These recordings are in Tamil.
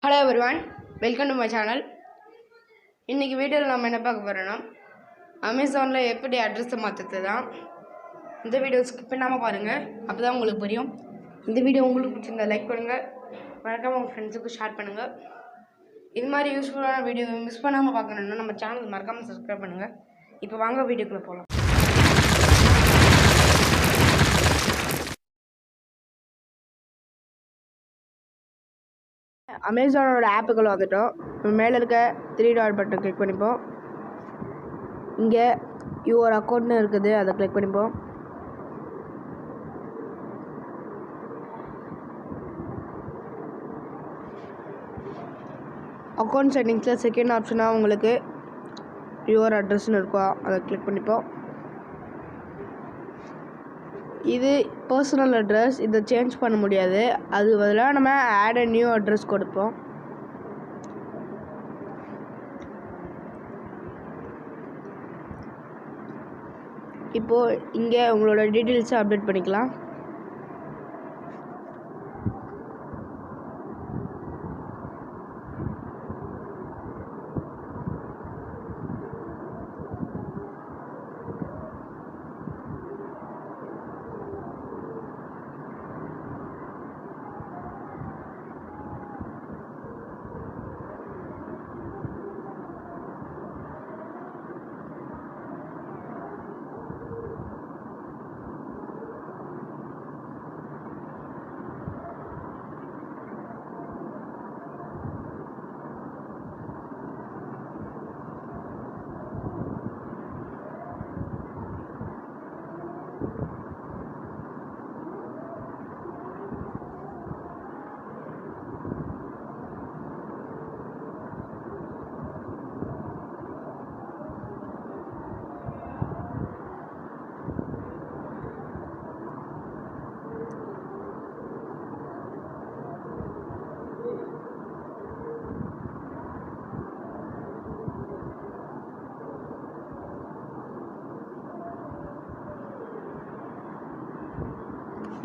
Hello everyone, welcome to my channel. இன்றைக்கி வீடியோவில் நம்ம என்ன பார்க்க போகிறோன்னா, அமேசானில் எப்படி அட்ரஸை மாற்றுறது தான். இந்த வீடியோ ஸ்கிப் பண்ணாமல் பாருங்கள், அப்போ தான் உங்களுக்கு புரியும். இந்த வீடியோ உங்களுக்கு பிடிச்சிருந்தா லைக் பண்ணுங்கள், மறக்காமல் உங்கள் ஃப்ரெண்ட்ஸுக்கு ஷேர் பண்ணுங்கள். இது மாதிரி யூஸ்ஃபுல்லான வீடியோ மிஸ் பண்ணாமல் பார்க்கணுன்னா நம்ம சேனல் மறக்காமல் சப்ஸ்கிரைப் பண்ணுங்கள். இப்போ வாங்க வீடியோக்குள்ளே போகலாம். அமேசானோட ஆப்புக்குள்ளே வந்துட்டோம். மேலே இருக்க 3 டாட் பட்டன் கிளிக் பண்ணிப்போம். இங்கே யுவர் அக்கௌண்ட்னு இருக்குது, அதை கிளிக் பண்ணிப்போம். அக்கௌண்ட் செட்டிங்ஸில் செகண்ட் ஆப்ஷனாக உங்களுக்கு யுவர் அட்ரஸ்ன்னு இருக்கும், அதை கிளிக் பண்ணிப்போம். இது பர்சனல் அட்ரஸ், இதை சேஞ்ச் பண்ண முடியாது. அது பதிலாக நம்ம ஆட் அ நியூ அட்ரஸ் கொடுப்போம். இப்போது இங்கே உங்களோட டீட்டெயில்ஸை அப்டேட் பண்ணிக்கலாம்.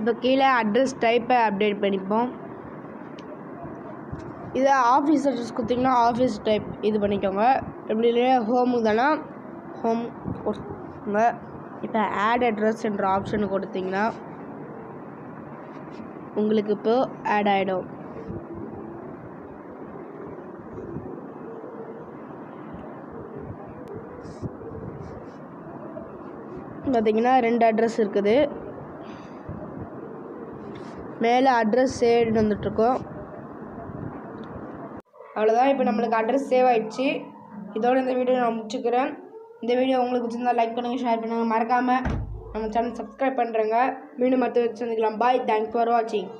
இப்போ கீழே அட்ரஸ் டைப்பை அப்டேட் பண்ணிப்போம். இதை ஆஃபீஸ் அட்ரஸ் கொடுத்திங்கன்னா ஆஃபீஸ் டைப் இது பண்ணிக்கோங்க. எப்படி இல்லையா ஹோமுக்கு தானே ஹோம் கொடுங்க. இப்போ ஆட் அட்ரஸ் என்ற ஆப்ஷன் கொடுத்திங்கன்னா உங்களுக்கு இப்போ ஆட் ஆகிடும். பார்த்திங்கன்னா 2 அட்ரஸ் இருக்குது. மேலே அட்ரஸ் சேவ்டு வந்துட்டுருக்கோம். அவ்வளோதான், இப்போ நம்மளுக்கு அட்ரஸ் சேவ் ஆகிடுச்சு. இதோடு இந்த வீடியோ நான் முடிச்சுக்கிறேன். இந்த வீடியோ உங்களுக்கு பிடிச்சிருந்தால் லைக் பண்ணுங்கள், ஷேர் பண்ணுங்கள், மறக்காமல் நம்ம சேனல் சப்ஸ்கிரைப் பண்ணுறேங்க. மீண்டும் மற்ற சந்திக்கலாம். பாய், தேங்க்ஸ் ஃபார் வாட்சிங்.